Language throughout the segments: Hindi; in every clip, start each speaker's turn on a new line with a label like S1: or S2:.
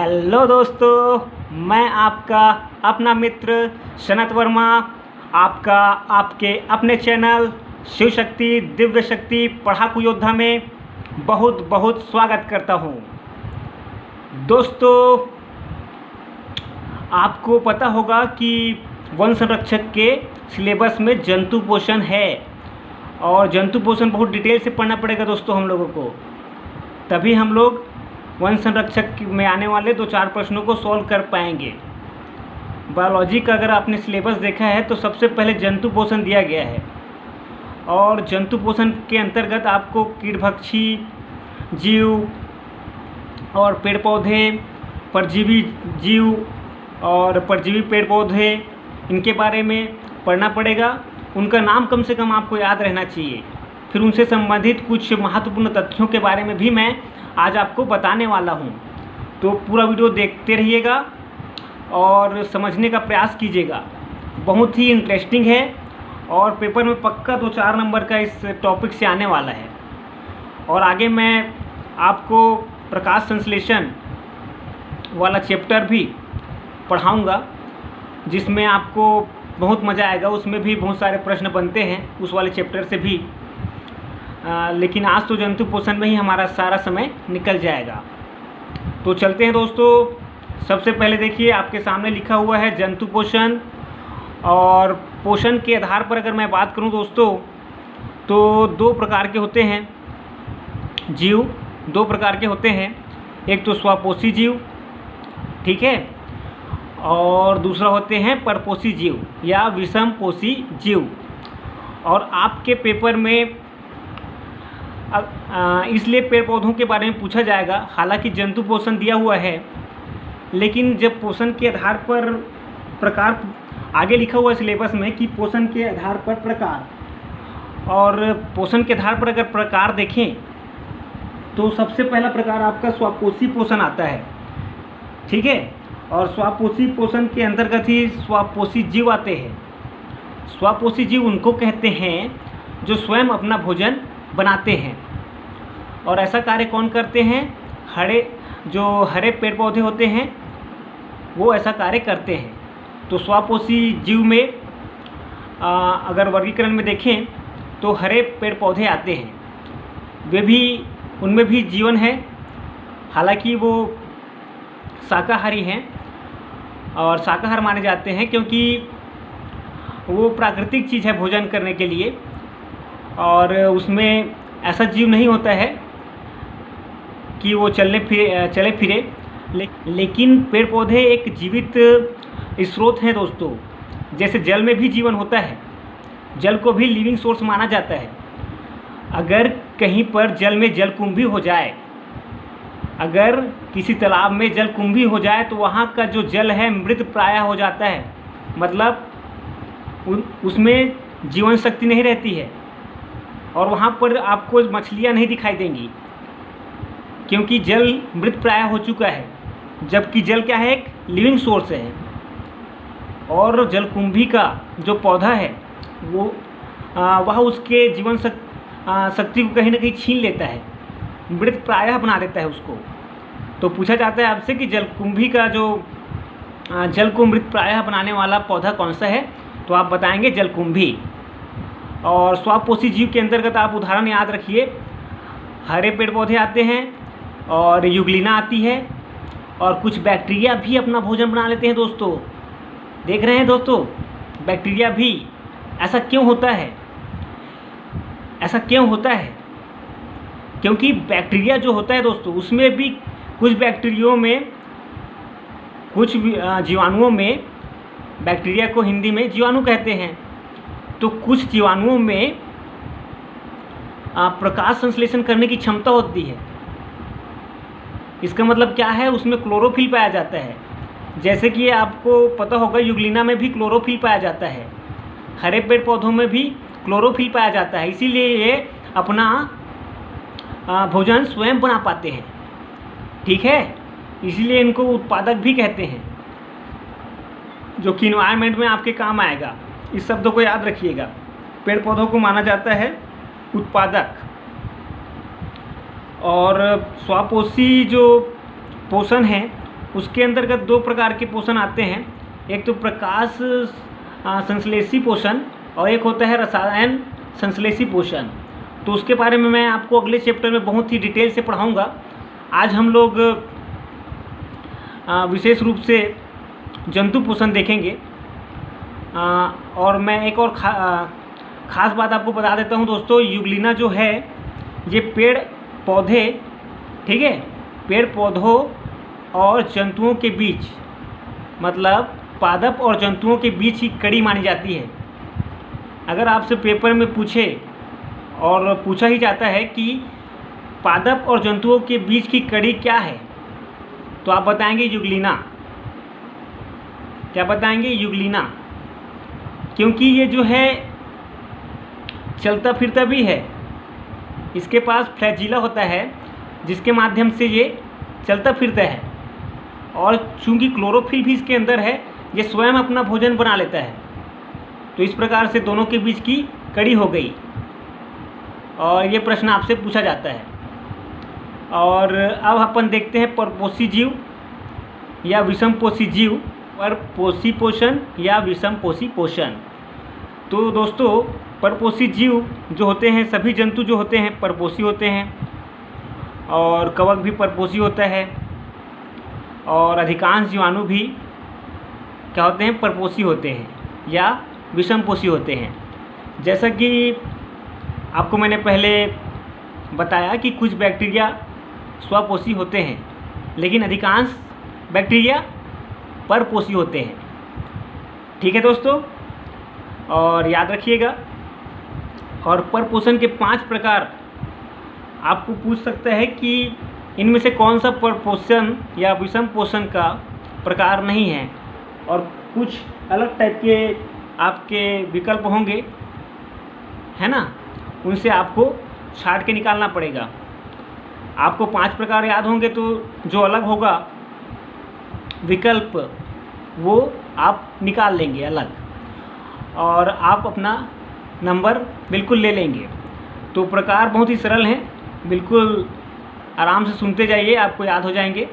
S1: हेलो दोस्तों, मैं आपका अपना मित्र सनत वर्मा आपका आपके अपने चैनल शिव शक्ति दिव्य शक्ति पढ़ाकू योद्धा में बहुत बहुत स्वागत करता हूं। दोस्तों, आपको पता होगा कि वन संरक्षक के सिलेबस में जंतु पोषण है और जंतु पोषण बहुत डिटेल से पढ़ना पड़ेगा दोस्तों हम लोगों को, तभी हम लोग वन संरक्षक में आने वाले 2-4 प्रश्नों को सॉल्व कर पाएंगे। बायोलॉजी का अगर आपने सिलेबस देखा है तो सबसे पहले जंतु पोषण दिया गया है और जंतु पोषण के अंतर्गत आपको कीटभक्षी जीव और पेड़ पौधे, परजीवी जीव और परजीवी पेड़ पौधे, इनके बारे में पढ़ना पड़ेगा। उनका नाम कम से कम आपको याद रहना चाहिए। फिर उनसे संबंधित कुछ महत्वपूर्ण तथ्यों के बारे में भी मैं आज आपको बताने वाला हूं, तो पूरा वीडियो देखते रहिएगा और समझने का प्रयास कीजिएगा। बहुत ही इंटरेस्टिंग है और पेपर में पक्का 2-4 नंबर का इस टॉपिक से आने वाला है। और आगे मैं आपको प्रकाश संश्लेषण वाला चैप्टर भी पढ़ाऊंगा, जिसमें आपको बहुत मज़ा आएगा। उसमें भी बहुत सारे प्रश्न बनते हैं उस वाले चैप्टर से भी, लेकिन आज तो जंतु पोषण में ही हमारा सारा समय निकल जाएगा। तो चलते हैं दोस्तों। सबसे पहले देखिए, आपके सामने लिखा हुआ है जंतु पोषण। और पोषण के आधार पर अगर मैं बात करूं दोस्तों, तो 2 प्रकार के होते हैं जीव। 2 प्रकार के होते हैं, एक तो स्वपोषी जीव, ठीक है, और दूसरा होते हैं परपोषी जीव या विषमपोषी जीव। और आपके पेपर में इसलिए पेड़ पौधों के बारे में पूछा जाएगा, हालांकि जंतु पोषण दिया हुआ है, लेकिन जब पोषण के आधार पर प्रकार आगे लिखा हुआ है सिलेबस में कि पोषण के आधार पर प्रकार, और पोषण के आधार पर अगर प्रकार देखें तो सबसे पहला प्रकार आपका स्वपोषी पोषण आता है, ठीक है। और स्वपोषी पोषण के अंतर्गत ही स्वपोषी जीव आते हैं। स्वपोषी जीव उनको कहते हैं जो स्वयं अपना भोजन बनाते हैं। और ऐसा कार्य कौन करते हैं? हरे पेड़ पौधे होते हैं वो ऐसा कार्य करते हैं। तो स्वपोषी जीव में अगर वर्गीकरण में देखें तो हरे पेड़ पौधे आते हैं, वे भी, उनमें भी जीवन है। हालांकि वो शाकाहारी हैं और शाकाहार माने जाते हैं क्योंकि वो प्राकृतिक चीज़ है भोजन करने के लिए, और उसमें ऐसा जीव नहीं होता है कि वो चले फिरे। लेकिन पेड़ पौधे एक जीवित स्रोत हैं दोस्तों। जैसे जल में भी जीवन होता है, जल को भी लिविंग सोर्स माना जाता है। अगर कहीं पर जल में जलकुंभी हो जाए, अगर किसी तालाब में जलकुंभी हो जाए तो वहाँ का जो जल है मृत प्राय हो जाता है, मतलब उसमें जीवन शक्ति नहीं रहती है और वहाँ पर आपको मछलियाँ नहीं दिखाई देंगी क्योंकि जल मृत प्राय हो चुका है। जबकि जल क्या है? एक लिविंग सोर्स है। और जलकुंभी का जो पौधा है वो वह उसके जीवन शक्ति को कहीं ना कहीं छीन लेता है, मृत प्राय बना देता है उसको। तो पूछा जाता है आपसे कि जलकुंभी का जो जल को मृत प्राय बनाने वाला पौधा कौन सा है, तो आप बताएंगे जलकुंभी। और स्वपोषी जीव के अंतर्गत आप उदाहरण याद रखिए, हरे पेड़ पौधे आते हैं और युग्लिना आती है, और कुछ बैक्टीरिया भी अपना भोजन बना लेते हैं दोस्तों। देख रहे हैं दोस्तों, बैक्टीरिया भी। ऐसा क्यों होता है? ऐसा क्यों होता है? क्योंकि बैक्टीरिया जो होता है दोस्तों, उसमें भी कुछ बैक्टीरियों में, कुछ जीवाणुओं में, बैक्टीरिया को हिंदी में जीवाणु कहते हैं, तो कुछ जीवाणुओं में प्रकाश संश्लेषण करने की क्षमता होती है। इसका मतलब क्या है? उसमें क्लोरोफिल पाया जाता है। जैसे कि आपको पता होगा युग्लिना में भी क्लोरोफिल पाया जाता है, हरे पेड़ पौधों में भी क्लोरोफिल पाया जाता है। इसीलिए ये अपना भोजन स्वयं बना पाते हैं, ठीक है। इसीलिए इनको उत्पादक भी कहते हैं, जो कि इन्वायरमेंट में आपके काम आएगा। इस शब्दों को याद रखिएगा। पेड़ पौधों को माना जाता है उत्पादक। और स्वपोषी जो पोषण है उसके अंतर्गत दो प्रकार के पोषण आते हैं। एक तो प्रकाश संश्लेषी पोषण और एक होता है रसायन संश्लेषी पोषण। तो उसके बारे में मैं आपको अगले चैप्टर में बहुत ही डिटेल से पढ़ाऊँगा। आज हम लोग विशेष रूप से जंतु पोषण देखेंगे। और मैं एक और ख़ास बात आपको बता देता हूँ दोस्तों, यूग्लिना जो है ये पेड़ पौधे, ठीक है, पेड़ पौधों और जंतुओं के बीच, मतलब पादप और जंतुओं के बीच की कड़ी मानी जाती है। अगर आपसे पेपर में पूछे और पूछा ही जाता है कि पादप और जंतुओं के बीच की कड़ी क्या है, तो आप बताएंगे यूग्लिना। क्या बताएंगे? यूग्लिना। क्योंकि ये जो है चलता फिरता भी है, इसके पास फ्लैजिला होता है जिसके माध्यम से ये चलता फिरता है, और चूंकि क्लोरोफिल भी इसके अंदर है, ये स्वयं अपना भोजन बना लेता है। तो इस प्रकार से दोनों के बीच की कड़ी हो गई, और ये प्रश्न आपसे पूछा जाता है। और अब अपन देखते हैं परपोषी जीव या विषमपोषी जीव, परपोषी पोषण या विषमपोषी पोषण। तो दोस्तों परपोषी जीव जो होते हैं, सभी जंतु जो होते हैं परपोषी होते हैं, और कवक भी परपोषी होता है, और अधिकांश जीवाणु भी क्या होते हैं? परपोषी होते हैं या विषमपोषी होते हैं। जैसा कि आपको मैंने पहले बताया कि कुछ बैक्टीरिया स्वपोषी होते हैं, लेकिन अधिकांश बैक्टीरिया परपोषी होते हैं। ठीक है दोस्तों, और याद रखिएगा। और परपोषण के 5 प्रकार आपको पूछ सकता है कि इनमें से कौन सा परपोषण या विषम पोषण का प्रकार नहीं है, और कुछ अलग टाइप के आपके विकल्प होंगे, है ना, उनसे आपको छांट के निकालना पड़ेगा। आपको 5 प्रकार याद होंगे तो जो अलग होगा विकल्प वो आप निकाल लेंगे अलग, और आप अपना नंबर बिल्कुल ले लेंगे। तो प्रकार बहुत ही सरल हैं, बिल्कुल आराम से सुनते जाइए, आपको याद हो जाएंगे।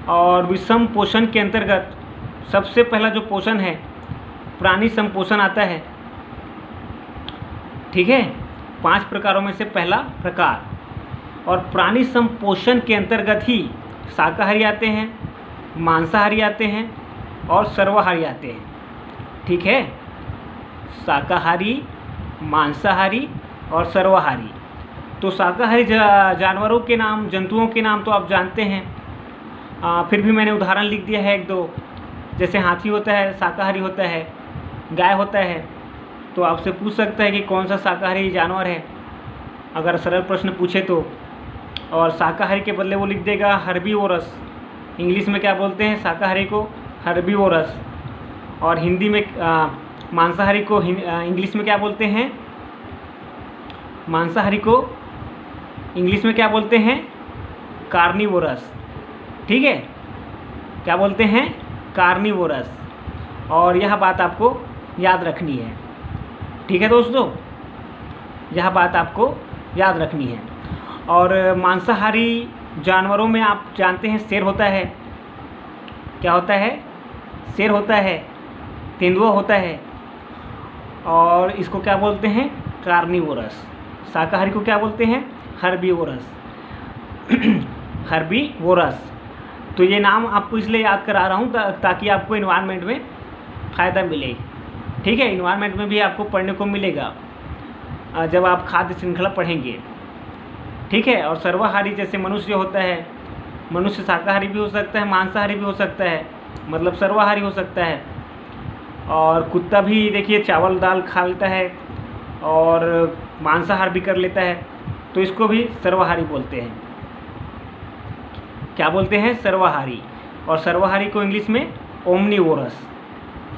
S1: और विषम पोषण के अंतर्गत सबसे पहला जो पोषण है प्राणी संपोषण आता है। ठीक है, 5 प्रकारों में से पहला प्रकार। और प्राणी संपोषण के अंतर्गत ही शाकाहारी आते हैं, मांसाहारी आते हैं और सर्वाहारी आते हैं। ठीक है, शाकाहारी, मांसाहारी और सर्वाहारी। तो शाकाहारी जानवरों के नाम, जंतुओं के नाम तो आप जानते हैं, फिर भी मैंने उदाहरण लिख दिया है 1-2। जैसे हाथी होता है, शाकाहारी होता है, गाय होता है। तो आपसे पूछ सकता है कि कौन सा शाकाहारी जानवर है, अगर सरल प्रश्न पूछे तो। और शाकाहारी के बदले वो लिख देगा हर्बीवोरस। इंग्लिश में क्या बोलते हैं शाकाहारी को? हर्बीवोरस। और हिंदी में मांसाहारी को इंग्लिश में क्या बोलते हैं? मांसाहारी को इंग्लिश में क्या बोलते हैं? कार्निवोरस। ठीक है, क्या बोलते हैं? कार्निवोरस। और यह बात आपको याद रखनी है। ठीक है दोस्तों, यह बात आपको याद रखनी है। और मांसाहारी जानवरों में आप जानते हैं शेर होता है। क्या होता है? शेर होता है, तेंदुआ होता है, और इसको क्या बोलते हैं? कार्निवोरस। शाकाहारी को क्या बोलते हैं? हर्बीवोरस। हर्बीवोरस। तो ये नाम आपको इसलिए याद करा रहा हूँ ताकि आपको इन्वायरमेंट में फ़ायदा मिले। ठीक है, इन्वायरमेंट में भी आपको पढ़ने को मिलेगा जब आप खाद्य श्रृंखला पढ़ेंगे। ठीक है, और सर्वाहारी जैसे मनुष्य होता है, मनुष्य शाकाहारी भी हो सकता है, मांसाहारी भी हो सकता है, मतलब सर्वाहारी हो सकता है। और कुत्ता भी देखिए चावल दाल खा लेता है और मांसाहार भी कर लेता है, तो इसको भी सर्वाहारी बोलते हैं। क्या बोलते हैं? सर्वाहारी। और सर्वाहारी को इंग्लिश में ओमनीवोरस।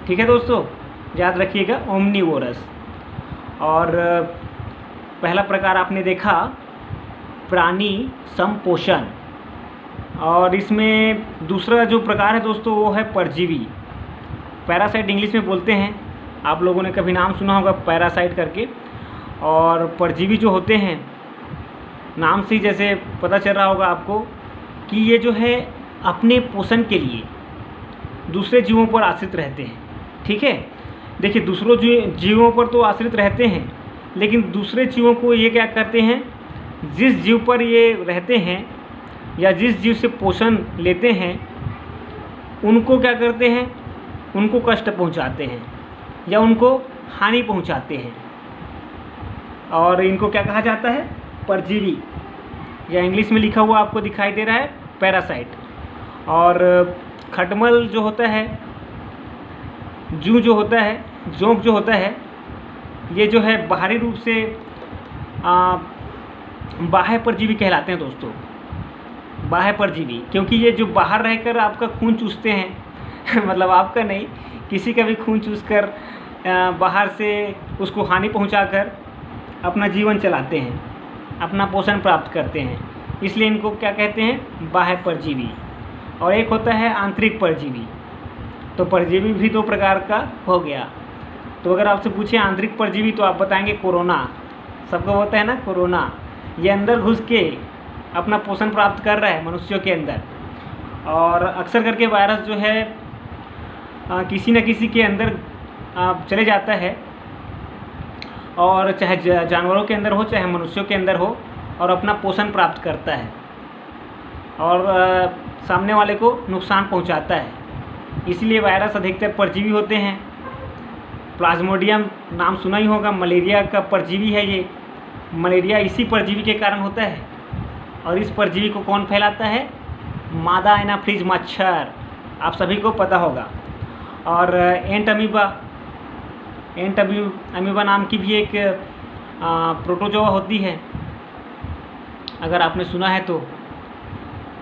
S1: ठीक है दोस्तों, याद रखिएगा ओमनीवोरस। और पहला प्रकार आपने देखा प्राणी संपोषण। और इसमें दूसरा जो प्रकार है दोस्तों वो है परजीवी। पैरासाइट इंग्लिश में बोलते हैं, आप लोगों ने कभी नाम सुना होगा पैरासाइट करके। और परजीवी जो होते हैं, नाम से ही जैसे पता चल रहा होगा आपको कि ये जो है अपने पोषण के लिए दूसरे जीवों पर आश्रित रहते हैं। ठीक है, देखिए दूसरों जीवों पर तो आश्रित रहते हैं, लेकिन दूसरे जीवों को ये क्या करते हैं, जिस जीव पर ये रहते हैं या जिस जीव से पोषण लेते हैं उनको क्या करते हैं, उनको कष्ट पहुंचाते हैं या उनको हानि पहुंचाते हैं। और इनको क्या कहा जाता है, परजीवी, या इंग्लिश में लिखा हुआ आपको दिखाई दे रहा है पैरासाइट। और खटमल जो होता है, जू जो होता है, जोंक जो होता है, ये जो है बाहरी रूप से बाह्य परजीवी कहलाते हैं दोस्तों, बाह्य परजीवी, क्योंकि ये जो बाहर रहकर आपका खून चूसते हैं मतलब आपका नहीं, किसी का भी खून चूसकर बाहर से उसको हानि पहुंचाकर अपना जीवन चलाते हैं, अपना पोषण प्राप्त करते हैं, इसलिए इनको क्या कहते हैं, बाह्य परजीवी। और एक होता है आंतरिक परजीवी। तो परजीवी भी दो प्रकार का हो गया। तो अगर आपसे पूछे आंतरिक परजीवी तो आप बताएंगे कोरोना, सबको होता है ना कोरोना, ये अंदर घुस के अपना पोषण प्राप्त कर रहा है मनुष्यों के अंदर। और अक्सर करके वायरस जो है किसी न किसी के अंदर चले जाता है, और चाहे जानवरों के अंदर हो चाहे मनुष्यों के अंदर हो, और अपना पोषण प्राप्त करता है और सामने वाले को नुकसान पहुंचाता है। इसलिए वायरस अधिकतर परजीवी होते हैं। प्लाज्मोडियम नाम सुना ही होगा, मलेरिया का परजीवी है ये। मलेरिया इसी परजीवी के कारण होता है। और इस परजीवी को कौन फैलाता है, मादा एनाफ्लीज मच्छर, आप सभी को पता होगा। और एंट अमीबा नाम की भी एक प्रोटोजोआ होती है, अगर आपने सुना है तो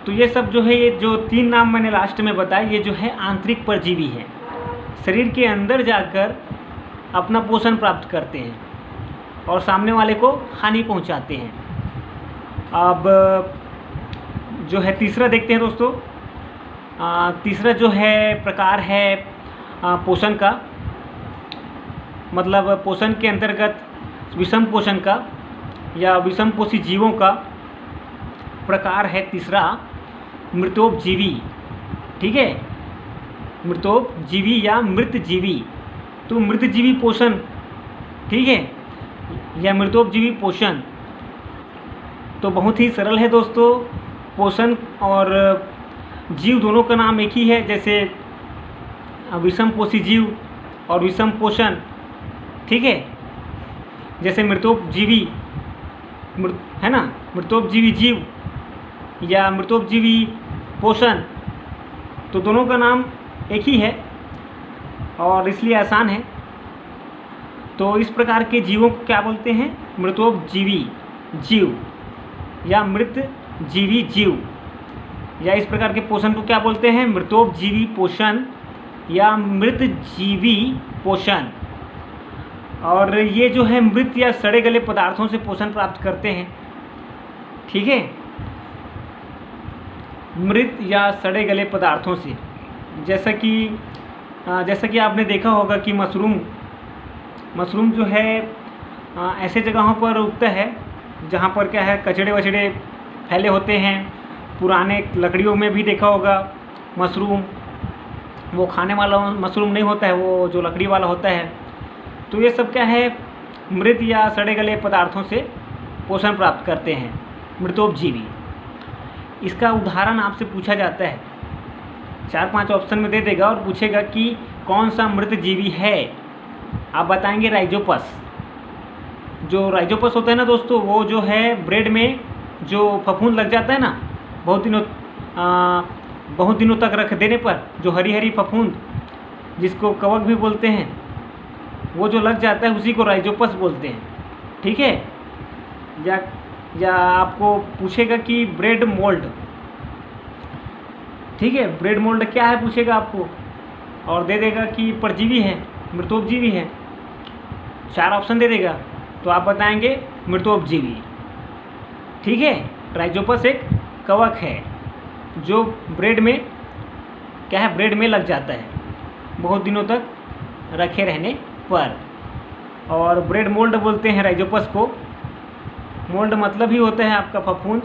S1: ये सब जो है, ये जो तीन नाम मैंने लास्ट में बताया, ये जो है आंतरिक परजीवी है, शरीर के अंदर जाकर अपना पोषण प्राप्त करते हैं और सामने वाले को हानि पहुंचाते हैं। अब जो है तीसरा देखते हैं दोस्तों। तीसरा जो है प्रकार है पोषण का, मतलब पोषण के अंतर्गत विषम पोषण का या विषम पोषी जीवों का प्रकार है तीसरा, मृतोपजीवी। ठीक है, मृतोपजीवी या मृतजीवी। तो मृतजीवी पोषण, ठीक है, या मृतोपजीवी पोषण तो बहुत ही सरल है दोस्तों। पोषण और जीव दोनों का नाम एक ही है, जैसे विषम पोषी जीव और विषम पोषण। ठीक है, जैसे मृतोपजीवी है ना, मृतोपजीवी जीव या मृतोपजीवी पोषण, तो दोनों का नाम एक ही है और इसलिए आसान है। तो इस प्रकार के जीवों को क्या बोलते हैं, मृतोपजीवी जीव या मृतजीवी जीव, या इस प्रकार के पोषण को क्या बोलते हैं, मृतोपजीवी पोषण या मृतजीवी पोषण। और ये जो है मृत या सड़े गले पदार्थों से पोषण प्राप्त करते हैं। ठीक है, मृत या सड़े गले पदार्थों से, जैसा कि आपने देखा होगा कि मशरूम जो है ऐसे जगहों पर उगता है जहाँ पर क्या है, कचड़े वचड़े फैले होते हैं। पुराने लकड़ियों में भी देखा होगा मशरूम, वो खाने वाला मशरूम नहीं होता है, वो जो लकड़ी वाला होता है। तो ये सब क्या है, मृत या सड़े गले पदार्थों से पोषण प्राप्त करते हैं, मृतोपजीवी। इसका उदाहरण आपसे पूछा जाता है, 4-5 ऑप्शन में दे देगा और पूछेगा कि कौन सा मृतजीवी है। आप बताएंगे राइजोपस। जो राइजोपस होता है ना दोस्तों, वो जो है ब्रेड में जो फफूंद लग जाता है ना, बहुत दिनों तक रख देने पर जो हरी हरी फफूंद, जिसको कवक भी बोलते हैं, वो जो लग जाता है उसी को राइजोपस बोलते हैं। ठीक है, या आपको पूछेगा कि ब्रेड मोल्ड, ठीक है, ब्रेड मोल्ड क्या है पूछेगा आपको, और दे देगा कि परजीवी है, मृतोपजीवी है। 4 ऑप्शन दे देगा तो आप बताएंगे मृतोपजीवी। ठीक है, राइजोपस एक कवक है जो ब्रेड में क्या है, ब्रेड में लग जाता है बहुत दिनों तक रखे रहने पर। और ब्रेड मोल्ड बोलते हैं राइजोपस को। मोल्ड मतलब ही होता है आपका फफूंद।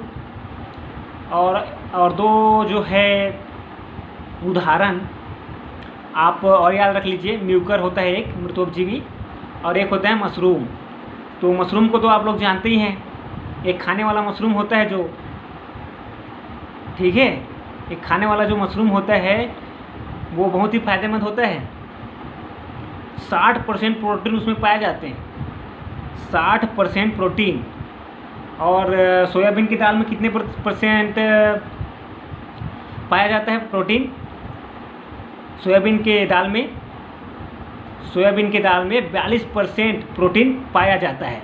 S1: और दो जो है उदाहरण आप और याद रख लीजिए, म्यूकर होता है एक मृतोपजीवी, और एक होता है मशरूम। तो मशरूम को तो आप लोग जानते ही हैं, एक खाने वाला मशरूम होता है जो, ठीक है, एक खाने वाला जो मशरूम होता है वो बहुत ही फायदेमंद होता है। 60% प्रोटीन उसमें पाए जाते हैं, 60% प्रोटीन। और सोयाबीन की दाल में कितने % पाया जाता है प्रोटीन? सोयाबीन के दाल में 42% प्रोटीन पाया जाता है।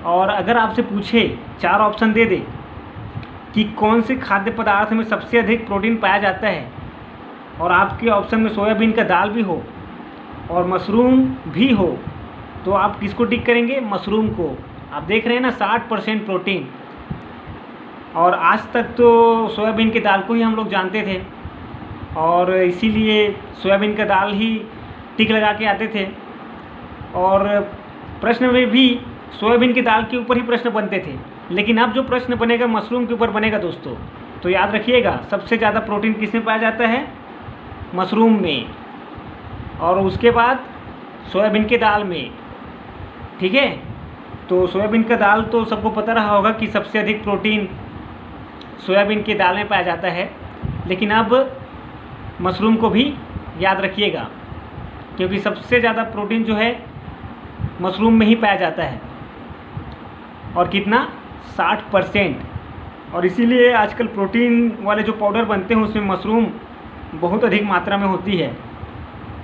S1: और अगर आपसे पूछे, 4 ऑप्शन दे दे कि कौन से खाद्य पदार्थ में सबसे अधिक प्रोटीन पाया जाता है, और आपके ऑप्शन में सोयाबीन का दाल भी हो और मशरूम भी हो, तो आप किसको टिक करेंगे? मशरूम को। आप देख रहे हैं ना, 60% प्रोटीन। और आज तक तो सोयाबीन की दाल को ही हम लोग जानते थे, और इसीलिए सोयाबीन का दाल ही टिक लगा के आते थे, और प्रश्न में भी सोयाबीन की दाल के ऊपर ही प्रश्न बनते थे। लेकिन अब जो प्रश्न बनेगा मशरूम के ऊपर बनेगा दोस्तों। तो याद रखिएगा, सबसे ज़्यादा प्रोटीन किसमें पाया जाता है? मशरूम में, और उसके बाद सोयाबीन की दाल में, ठीक है। तो सोयाबीन का दाल तो सबको पता रहा होगा कि सबसे अधिक प्रोटीन सोयाबीन की दाल में पाया जाता है, लेकिन अब मशरूम को भी याद रखिएगा, क्योंकि सबसे ज़्यादा प्रोटीन जो है मशरूम में ही पाया जाता है, और कितना? 60%। और इसीलिए आजकल प्रोटीन वाले जो पाउडर बनते हैं उसमें मशरूम बहुत अधिक मात्रा में होती है।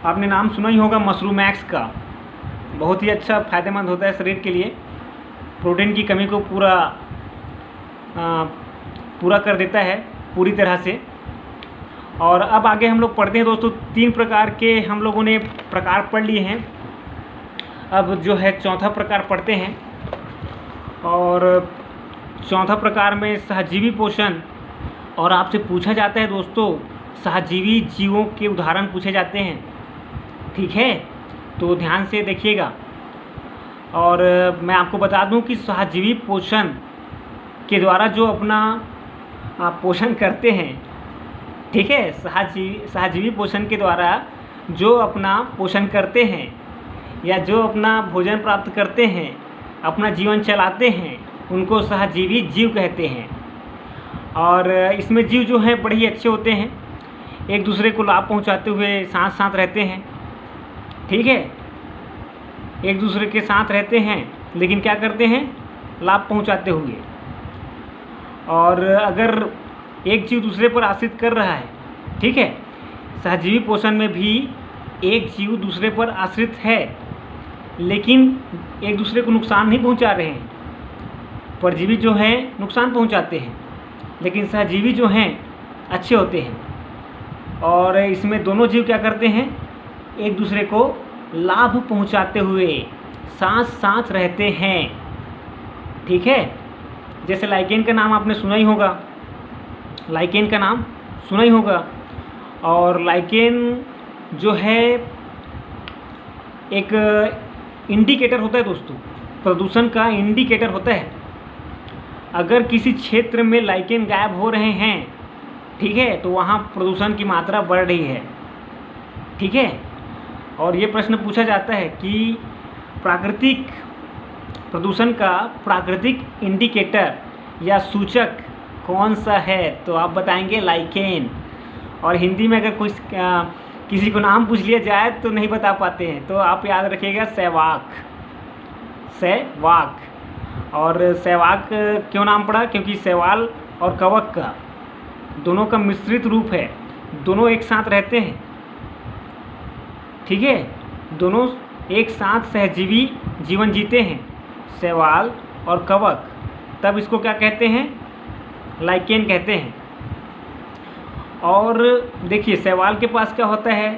S1: आपने नाम सुना ही होगा मशरूम एक्स का, बहुत ही अच्छा फ़ायदेमंद होता है शरीर के लिए, प्रोटीन की कमी को पूरा कर देता है पूरी तरह से। और अब आगे हम लोग पढ़ते हैं दोस्तों, 3 प्रकार के हम लोगों ने प्रकार पढ़ लिए हैं। अब जो है चौथा प्रकार पढ़ते हैं, और चौथा प्रकार में सहजीवी पोषण। और आपसे पूछा जाता है दोस्तों, सहजीवी जीवों के उदाहरण पूछे जाते हैं, ठीक है, तो ध्यान से देखिएगा। और मैं आपको बता दूं कि सहजीवी पोषण के द्वारा जो अपना पोषण करते हैं, ठीक है, सहजीवी पोषण के द्वारा जो अपना पोषण करते हैं या जो अपना भोजन प्राप्त करते हैं, अपना जीवन चलाते हैं, उनको सहजीवी जीव कहते हैं। और इसमें जीव जो हैं बड़े ही अच्छे होते हैं, एक दूसरे को लाभ पहुंचाते हुए साथ साथ रहते हैं, ठीक है, एक दूसरे के साथ रहते हैं, लेकिन क्या करते हैं? लाभ पहुंचाते हुए। और अगर एक जीव दूसरे पर आश्रित कर रहा है, ठीक है, सहजीवी पोषण में भी एक जीव दूसरे पर आश्रित है, लेकिन एक दूसरे को नुकसान नहीं पहुंचा रहे हैं। परजीवी जो हैं नुकसान पहुंचाते हैं, लेकिन सहजीवी जो हैं अच्छे होते हैं। और इसमें दोनों जीव क्या करते हैं? एक दूसरे को लाभ पहुंचाते हुए साथ साथ रहते हैं, ठीक है। जैसे लाइकेन का नाम आपने सुना ही होगा, लाइकेन का नाम सुना ही होगा। और लाइकेन जो है एक इंडिकेटर होता है दोस्तों, प्रदूषण का इंडिकेटर होता है। अगर किसी क्षेत्र में लाइकेन गायब हो रहे हैं, ठीक है, तो वहाँ प्रदूषण की मात्रा बढ़ रही है, ठीक है। और ये प्रश्न पूछा जाता है कि प्राकृतिक प्रदूषण का प्राकृतिक इंडिकेटर या सूचक कौन सा है? तो आप बताएंगे लाइकेन। और हिंदी में अगर कुछ किसी को नाम पूछ लिया जाए तो नहीं बता पाते हैं, तो आप याद रखिएगा सहवाग, सहवाग। और सहवाग क्यों नाम पड़ा? क्योंकि शैवाल और कवक का दोनों का मिश्रित रूप है, दोनों एक साथ रहते हैं, ठीक है, दोनों एक साथ सहजीवी जीवन जीते हैं, शैवाल और कवक, तब इसको क्या कहते हैं? लाइकेन कहते हैं। और देखिए शैवाल के पास क्या होता है,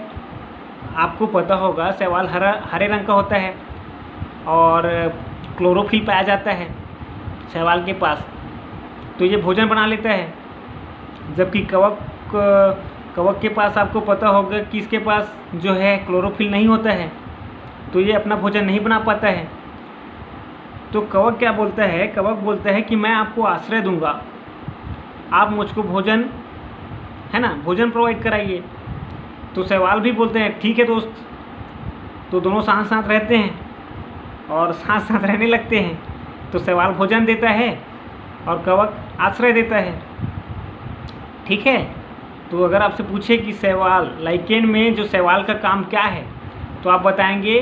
S1: आपको पता होगा, शैवाल हरे रंग का होता है और क्लोरोफिल पाया जाता है शैवाल के पास, तो ये भोजन बना लेता है। जबकि कवक के पास आपको पता होगा कि इसके पास जो है क्लोरोफिल नहीं होता है, तो ये अपना भोजन नहीं बना पाता है। तो कवक क्या बोलता है? कवक बोलता है कि मैं आपको आश्रय दूंगा, आप मुझको भोजन, है ना, भोजन प्रोवाइड कराइए। तो शैवाल भी बोलते हैं ठीक है दोस्त। तो दोनों साथ साथ रहते हैं और साथ साथ रहने लगते हैं। तो शैवाल भोजन देता है और कवक आश्रय देता है, ठीक है। तो अगर आपसे पूछे कि शैवाल, लाइकेन में जो शैवाल का काम क्या है, तो आप बताएंगे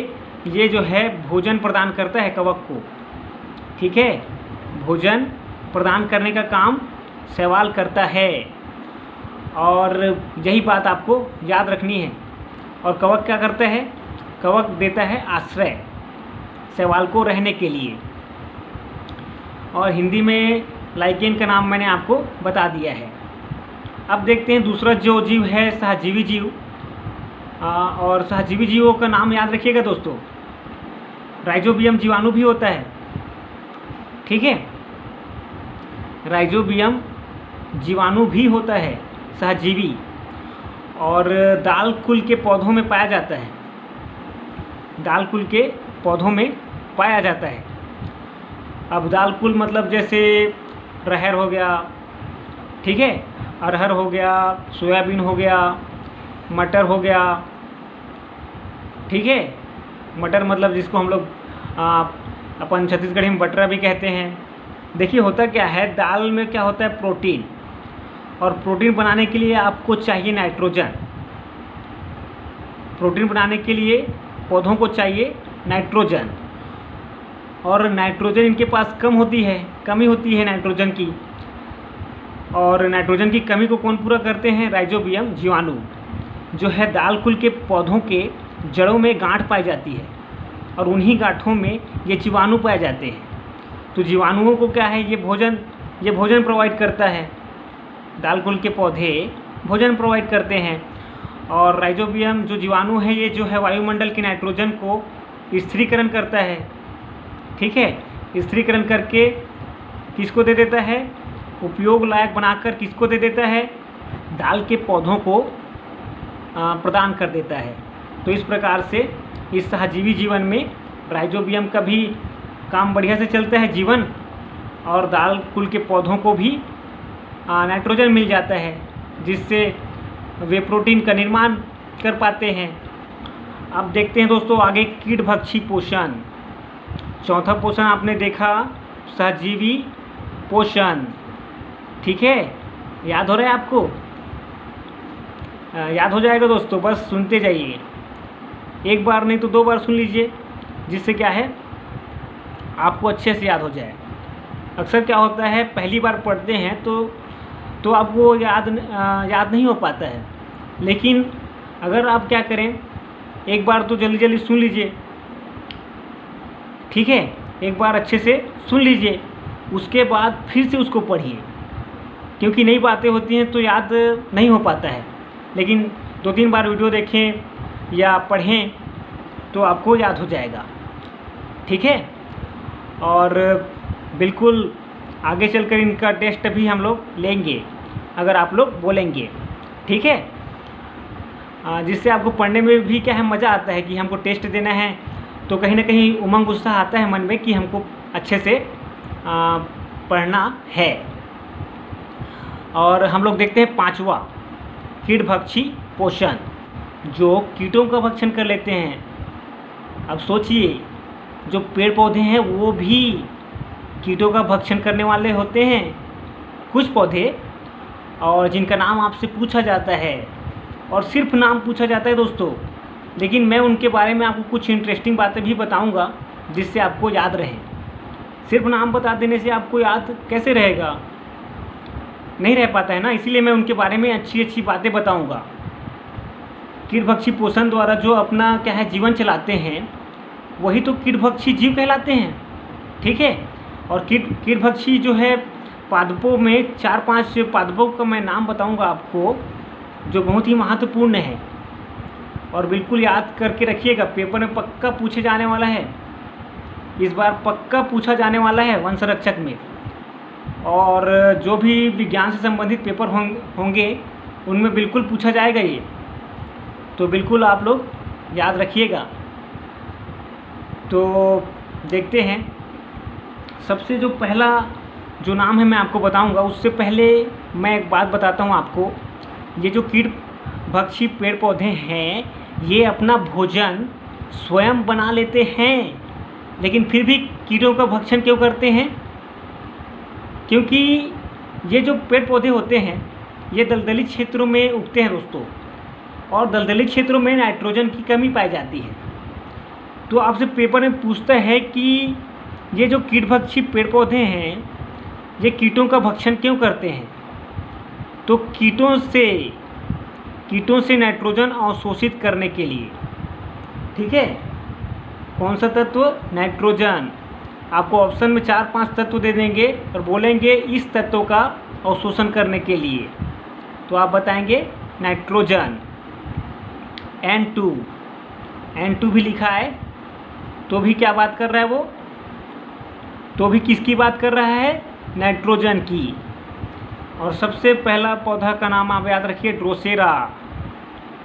S1: ये जो है भोजन प्रदान करता है कवक को, ठीक है। भोजन प्रदान करने का काम शैवाल करता है और यही बात आपको याद रखनी है। और कवक क्या करता है? कवक देता है आश्रय शैवाल को रहने के लिए। और हिंदी में लाइकेन का नाम मैंने आपको बता दिया है। अब देखते हैं दूसरा जो जीव है सहजीवी जीव। और सहजीवी जीवों का नाम याद रखिएगा दोस्तों। राइजोबियम जीवाणु भी होता है, ठीक है। राइजोबियम जीवाणु भी होता है सहजीवी, और दाल कुल के पौधों में पाया जाता है। दाल कुल के पौधों में पाया जाता है। अब दाल कुल मतलब जैसे रहर हो गया, ठीक है, अरहर हो गया, सोयाबीन हो गया, मटर हो गया, ठीक है। मटर मतलब जिसको हम लोग अपन छत्तीसगढ़ी में बटरा भी कहते हैं। देखिए होता क्या है, दाल में क्या होता है, प्रोटीन। और प्रोटीन बनाने के लिए आपको चाहिए नाइट्रोजन। प्रोटीन बनाने के लिए पौधों को चाहिए नाइट्रोजन, और नाइट्रोजन इनके पास कमी होती है नाइट्रोजन की। और नाइट्रोजन की कमी को कौन पूरा करते हैं? राइजोबियम जीवाणु, जो है दाल कुल के पौधों के जड़ों में गांठ पाई जाती है, और उन्हीं गांठों में ये जीवाणु पाए जाते हैं। तो जीवाणुओं को क्या है, ये भोजन प्रोवाइड करता है। दाल कुल के पौधे भोजन प्रोवाइड करते हैं। और राइजोबियम जो जीवाणु है, ये जो है वायुमंडल के नाइट्रोजन को स्थिरीकरण करता है, ठीक है। स्थिरीकरण करके किसको दे देता है? उपयोग लायक बनाकर किसको दे देता है? दाल के पौधों को प्रदान कर देता है। तो इस प्रकार से इस सहजीवी जीवन में राइजोबियम का भी काम बढ़िया से चलता है जीवन, और दाल कुल के पौधों को भी नाइट्रोजन मिल जाता है, जिससे वे प्रोटीन का निर्माण कर पाते हैं। अब देखते हैं दोस्तों आगे कीटभक्षी पोषण। चौथा पोषण आपने देखा सहजीवी पोषण, ठीक है। याद हो रहा है आपको? याद हो जाएगा दोस्तों, बस सुनते जाइए। एक बार नहीं तो 2 बार सुन लीजिए, जिससे क्या है आपको अच्छे से याद हो जाए। अक्सर क्या होता है, पहली बार पढ़ते हैं तो आपको याद नहीं हो पाता है। लेकिन अगर आप क्या करें, एक बार तो जल्दी जल्दी सुन लीजिए, ठीक है। एक बार अच्छे से सुन लीजिए, उसके बाद फिर से उसको पढ़िए, क्योंकि नई बातें होती हैं तो याद नहीं हो पाता है। लेकिन 2-3 बार वीडियो देखें या पढ़ें तो आपको याद हो जाएगा, ठीक है। और बिल्कुल आगे चलकर इनका टेस्ट भी हम लोग लेंगे, अगर आप लोग बोलेंगे, ठीक है। जिससे आपको पढ़ने में भी क्या है मज़ा आता है कि हमको टेस्ट देना है, तो कहीं ना कहीं उमंग उत्साह आता है मन में कि हमको अच्छे से पढ़ना है। और हम लोग देखते हैं 5वां कीटभक्षी पोषण, जो कीटों का भक्षण कर लेते हैं। अब सोचिए, जो पेड़ पौधे हैं वो भी कीटों का भक्षण करने वाले होते हैं, कुछ पौधे, और जिनका नाम आपसे पूछा जाता है, और सिर्फ नाम पूछा जाता है दोस्तों। लेकिन मैं उनके बारे में आपको कुछ इंटरेस्टिंग बातें भी बताऊंगा, जिससे आपको याद रहे। सिर्फ नाम बता देने से आपको याद कैसे रहेगा? नहीं रह पाता है ना, इसीलिए मैं उनके बारे में अच्छी अच्छी बातें बताऊंगा। कीटभक्षी पोषण द्वारा जो अपना क्या है जीवन चलाते हैं, वही तो कीटभक्षी जीव कहलाते हैं, ठीक है। और कीटभक्षी जो है पादपों में 4-5 पादपों का मैं नाम बताऊंगा आपको, जो बहुत ही महत्वपूर्ण है, और बिल्कुल याद करके रखिएगा, पेपर में पक्का पूछे जाने वाला है। इस बार पक्का पूछा जाने वाला है वन संरक्षक में। और जो भी विज्ञान से संबंधित पेपर होंगे उनमें बिल्कुल पूछा जाएगा ये, तो बिल्कुल आप लोग याद रखिएगा। तो देखते हैं, सबसे जो पहला जो नाम है मैं आपको बताऊंगा, उससे पहले मैं एक बात बताता हूं आपको। ये जो कीट भक्षी पेड़ पौधे हैं, ये अपना भोजन स्वयं बना लेते हैं, लेकिन फिर भी कीटों का भक्षण क्यों करते हैं? क्योंकि ये जो पेड़ पौधे होते हैं, ये दलदली क्षेत्रों में उगते हैं दोस्तों, और दलदली क्षेत्रों में नाइट्रोजन की कमी पाई जाती है। तो आपसे पेपर में पूछता है कि ये जो कीटभक्षी पेड़ पौधे हैं, ये कीटों का भक्षण क्यों करते हैं? तो कीटों से नाइट्रोजन अवशोषित करने के लिए। ठीक है, कौन सा तत्व? नाइट्रोजन। आपको ऑप्शन में 4-5 तत्व दे देंगे और बोलेंगे इस तत्व का अवशोषण करने के लिए, तो आप बताएंगे नाइट्रोजन। N2 भी लिखा है, तो भी क्या बात कर रहा है वो? तो भी किसकी बात कर रहा है? नाइट्रोजन की। और सबसे पहला पौधा का नाम आप याद रखिए, ड्रोसेरा।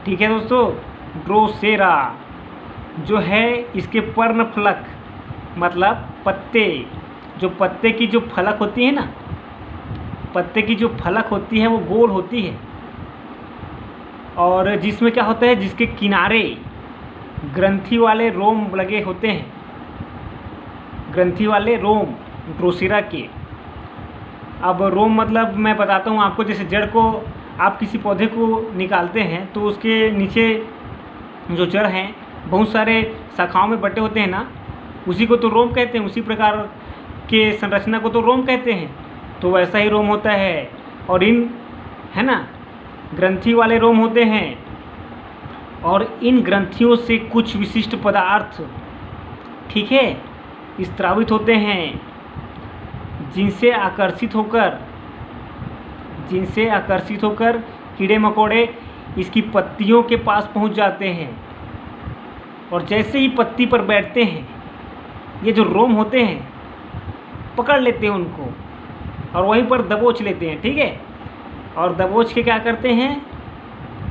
S1: ठीक है दोस्तों, ड्रोसेरा जो है, इसके पर्णफलक मतलब पत्ते, जो पत्ते की जो फलक होती है ना, पत्ते की जो फलक होती है वो गोल होती है, और जिसमें क्या होता है, जिसके किनारे ग्रंथि वाले रोम लगे होते हैं, ग्रंथि वाले रोम ड्रोसेरा के। अब रोम मतलब मैं बताता हूँ आपको, जैसे जड़ को आप किसी पौधे को निकालते हैं तो उसके नीचे जो जड़ हैं बहुत सारे शाखाओं में बटे होते हैं ना, उसी को तो रोम कहते हैं। उसी प्रकार के संरचना को तो रोम कहते हैं। तो वैसा ही रोम होता है, और इन है ना ग्रंथि वाले रोम होते हैं, और इन ग्रंथियों से कुछ विशिष्ट पदार्थ, ठीक है, स्रावित होते हैं, जिनसे आकर्षित होकर कीड़े मकोड़े इसकी पत्तियों के पास पहुंच जाते हैं, और जैसे ही पत्ती पर बैठते हैं, ये जो रोम होते हैं पकड़ लेते हैं उनको, और वहीं पर दबोच लेते हैं। ठीक है, और दबोच के क्या करते हैं,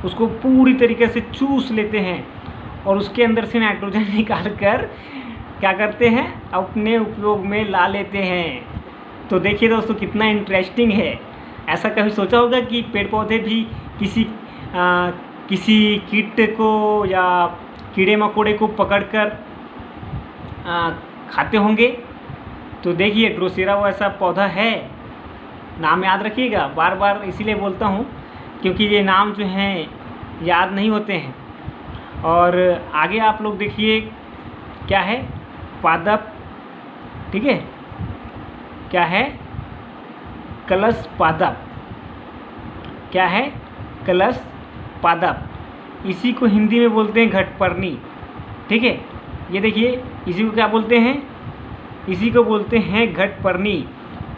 S1: उसको पूरी तरीके से चूस लेते हैं, और उसके अंदर से नाइट्रोजन निकाल कर क्या करते हैं, अपने उपयोग में ला लेते हैं। तो देखिए दोस्तों, कितना इंटरेस्टिंग है। ऐसा कभी सोचा होगा कि पेड़ पौधे भी किसी कीट को या कीड़े मकोड़े को पकड़कर खाते होंगे? तो देखिए, ड्रोसेरा वो ऐसा पौधा है। नाम याद रखिएगा, बार बार इसीलिए बोलता हूँ क्योंकि ये नाम जो हैं याद नहीं होते हैं। और आगे आप लोग देखिए क्या है, पादप। ठीक है, क्या है? कलश पादप। क्या है? कलश पादप। इसी को हिंदी में बोलते हैं घटपर्णी। ठीक है, ये देखिए, इसी को क्या बोलते हैं? इसी को बोलते हैं घटपर्णी।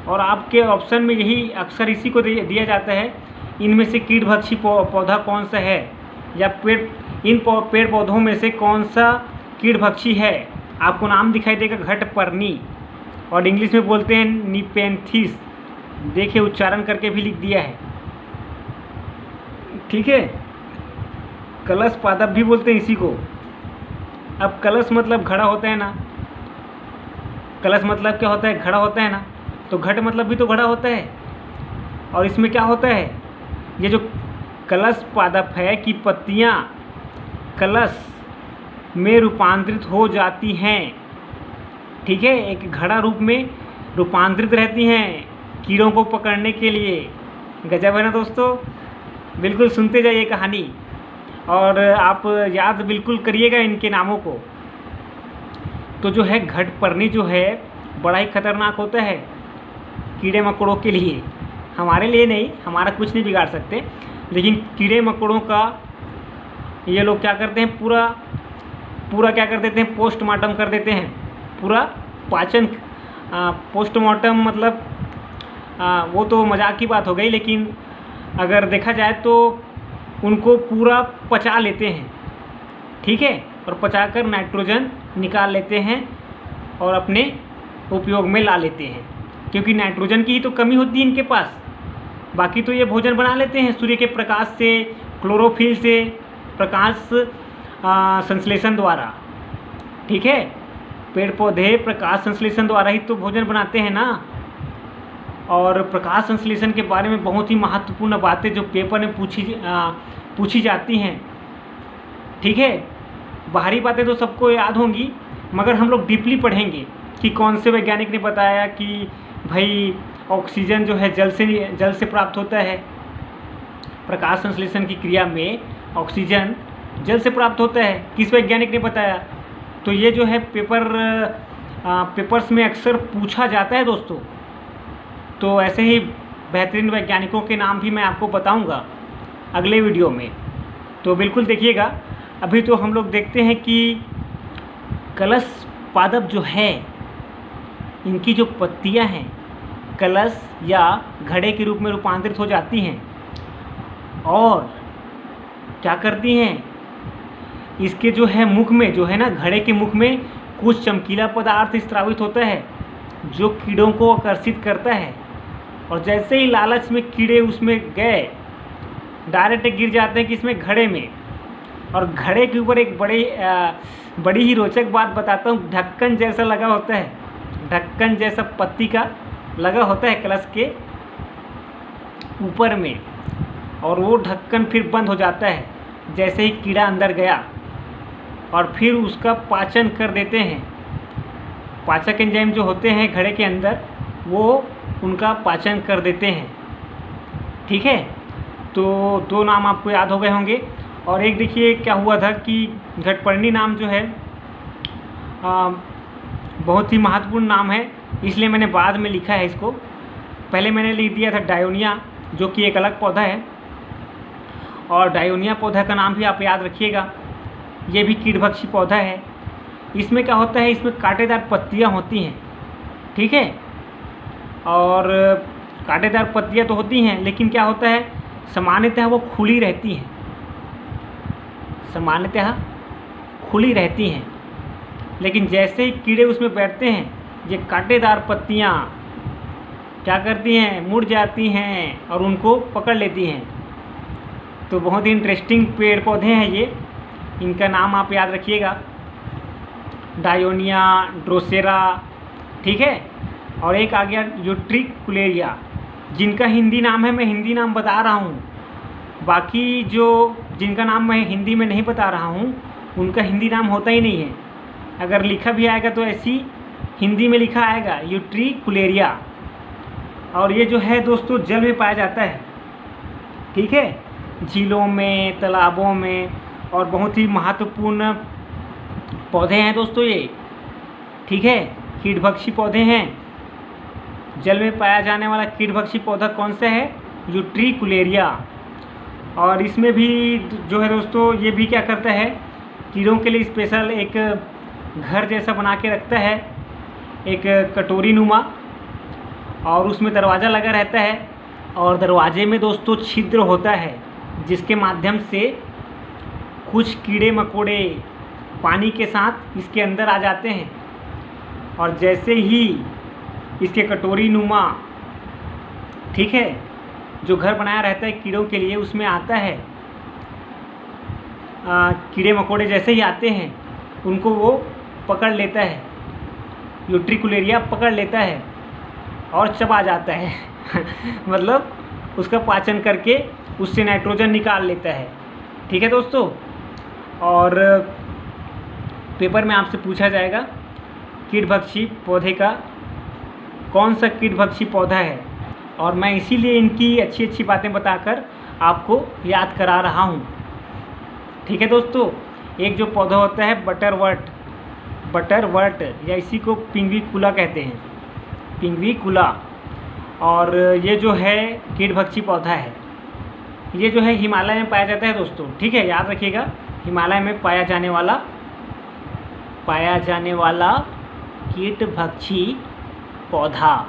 S1: और आपके ऑप्शन में यही अक्सर इसी को दिया जाता है, इनमें से कीटभक्षी पौधा कौन सा है, या इन पेड़ पौधों में से कौन सा कीटभक्षी है। आपको नाम दिखाई देगा घटपर्णी, और इंग्लिश में बोलते हैं निपेंथिस। देखिए, उच्चारण करके भी लिख दिया है। ठीक है, कलश पादप भी बोलते हैं इसी को। अब कलश मतलब घड़ा होता है ना, कलश मतलब क्या होता है? घड़ा होता है ना, तो घट मतलब भी तो घड़ा होता है। और इसमें क्या होता है, ये जो कलश पादप है कि पत्तियां कलश में रूपांतरित हो जाती हैं। ठीक है, एक घड़ा रूप में रूपांतरित रहती हैं कीड़ों को पकड़ने के लिए। गजब है ना दोस्तों, बिल्कुल सुनते जाइए कहानी, और आप याद बिल्कुल करिएगा इनके नामों को। तो जो है घटपर्णी जो है बड़ा ही खतरनाक होता है कीड़े मकोड़ों के लिए। हमारे लिए नहीं, हमारा कुछ नहीं बिगाड़ सकते, लेकिन कीड़े मकोड़ों का ये लोग क्या करते हैं, पूरा क्या कर देते हैं, पोस्टमार्टम कर देते हैं। पूरा पाचन, पोस्टमार्टम मतलब वो तो मजाक की बात हो गई, लेकिन अगर देखा जाए तो उनको पूरा पचा लेते हैं। ठीक है, और पचाकर नाइट्रोजन निकाल लेते हैं और अपने उपयोग में ला लेते हैं, क्योंकि नाइट्रोजन की ही तो कमी होती है इनके पास। बाकी तो ये भोजन बना लेते हैं सूर्य के प्रकाश से, क्लोरोफिल से, प्रकाश संश्लेषण द्वारा। ठीक है, पेड़ पौधे प्रकाश संश्लेषण द्वारा ही तो भोजन बनाते हैं ना। और प्रकाश संश्लेषण के बारे में बहुत ही महत्वपूर्ण बातें जो पेपर में पूछी जाती हैं। ठीक है, बाहरी बातें तो सबको याद होंगी, मगर हम लोग डीपली पढ़ेंगे कि कौन से वैज्ञानिक ने बताया कि भाई ऑक्सीजन जो है जल से प्राप्त होता है। प्रकाश संश्लेषण की क्रिया में ऑक्सीजन जल से प्राप्त होता है, किस वैज्ञानिक ने बताया। तो ये जो है पेपर्स में अक्सर पूछा जाता है दोस्तों। तो ऐसे ही बेहतरीन वैज्ञानिकों के नाम भी मैं आपको बताऊंगा अगले वीडियो में, तो बिल्कुल देखिएगा। अभी तो हम लोग देखते हैं कि कलश पादप जो है, इनकी जो पत्तियां हैं कलश या घड़े के रूप में रूपांतरित हो जाती हैं और क्या करती हैं, इसके जो है मुख में जो है ना, घड़े के मुख में कुछ चमकीला पदार्थ स्रावित होता है जो कीड़ों को आकर्षित करता है। और जैसे ही लालच में कीड़े उसमें गए, डायरेक्ट गिर जाते हैं कि इसमें घड़े में। और घड़े के ऊपर एक बड़ी ही रोचक बात बताता हूँ, ढक्कन जैसा लगा होता है, ढक्कन जैसा पत्ती का लगा होता है कलश के ऊपर में, और वो ढक्कन फिर बंद हो जाता है जैसे ही कीड़ा अंदर गया, और फिर उसका पाचन कर देते हैं। पाचक एंजाइम जो होते हैं घड़े के अंदर, वो उनका पाचन कर देते हैं। ठीक है, तो दो नाम आपको याद हो गए होंगे। और एक देखिए क्या हुआ था कि घटपर्णी नाम जो है बहुत ही महत्वपूर्ण नाम है, इसलिए मैंने बाद में लिखा है इसको। पहले मैंने लिख दिया था डायोनिया, जो कि एक अलग पौधा है। और डायोनिया पौधा का नाम भी आप याद रखिएगा, ये भी कीटभक्षी पौधा है। इसमें क्या होता है, इसमें कांटेदार पत्तियां होती हैं। ठीक है, और कांटेदार पत्तियां तो होती हैं, लेकिन क्या होता है, सामान्यतः वो खुली रहती हैं, सामान्यतः खुली रहती हैं। लेकिन जैसे ही कीड़े उसमें बैठते हैं, ये कांटेदार पत्तियां क्या करती हैं, मुड़ जाती हैं और उनको पकड़ लेती हैं। तो बहुत ही इंटरेस्टिंग पेड़ पौधे हैं ये, इनका नाम आप याद रखिएगा, डायोनिया, ड्रोसेरा। ठीक है, और एक आ गया यूट्रिकुलेरिया, जिनका हिंदी नाम है, मैं हिंदी नाम बता रहा हूँ। बाकी जो जिनका नाम मैं हिंदी में नहीं बता रहा हूँ, उनका हिंदी नाम होता ही नहीं है। अगर लिखा भी आएगा तो ऐसी हिंदी में लिखा आएगा, यूट्रिकुलेरिया। और ये जो है दोस्तों जल में पाया जाता है। ठीक है, झीलों में, तालाबों में, और बहुत ही महत्वपूर्ण पौधे हैं दोस्तों ये। ठीक है, कीटभक्षी पौधे हैं। जल में पाया जाने वाला कीटभक्षी पौधा कौन सा है, यूट्रिकुलेरिया। और इसमें भी जो है दोस्तों, ये भी क्या करता है, कीड़ों के लिए स्पेशल एक घर जैसा बना के रखता है, एक कटोरी नुमा, और उसमें दरवाज़ा लगा रहता है। और दरवाजे में दोस्तों छिद्र होता है, जिसके माध्यम से कुछ कीड़े मकोड़े पानी के साथ इसके अंदर आ जाते हैं। और जैसे ही इसके कटोरी नुमा, ठीक है, जो घर बनाया रहता है कीड़ों के लिए, उसमें आता है, कीड़े मकोड़े जैसे ही आते हैं उनको वो पकड़ लेता है, यूट्रिकुलेरिया पकड़ लेता है और चबा जाता है मतलब उसका पाचन करके उससे नाइट्रोजन निकाल लेता है। ठीक है दोस्तों, और पेपर में आपसे पूछा जाएगा कीटभक्षी पौधे का कौन सा कीटभक्षी पौधा है, और मैं इसीलिए इनकी अच्छी अच्छी बातें बताकर आपको याद करा रहा हूँ। ठीक है दोस्तों, एक जो पौधा होता है बटरवर्ट या इसी को पिंगवीकुला कहते हैं, पिंगवीकुला। और ये जो है कीटभक्षी पौधा है, ये जो है हिमालय में पाया जाता है दोस्तों। ठीक है, याद रखिएगा, हिमालय में पाया जाने वाला कीटभक्षी पौधा।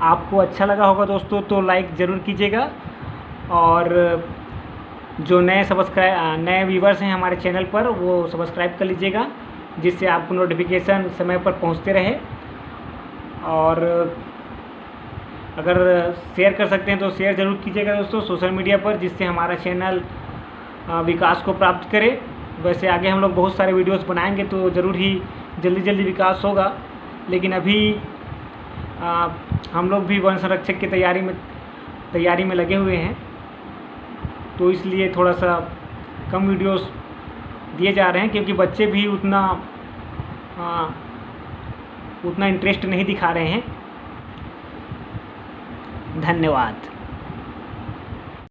S1: आपको अच्छा लगा होगा दोस्तों तो लाइक ज़रूर कीजिएगा, और जो नए व्यूवर्स हैं हमारे चैनल पर वो सब्सक्राइब कर लीजिएगा, जिससे आपको नोटिफिकेशन समय पर पहुंचते रहे। और अगर शेयर कर सकते हैं तो शेयर ज़रूर कीजिएगा दोस्तों सोशल मीडिया पर, जिससे हमारा चैनल विकास को प्राप्त करे। वैसे आगे हम लोग बहुत सारे वीडियोस बनाएंगे तो ज़रूर ही जल्दी विकास होगा, लेकिन अभी हम लोग भी वन संरक्षक की तैयारी में लगे हुए हैं, तो इसलिए थोड़ा सा कम वीडियोस दिए जा रहे हैं, क्योंकि बच्चे भी उतना इंटरेस्ट नहीं दिखा रहे हैं। धन्यवाद।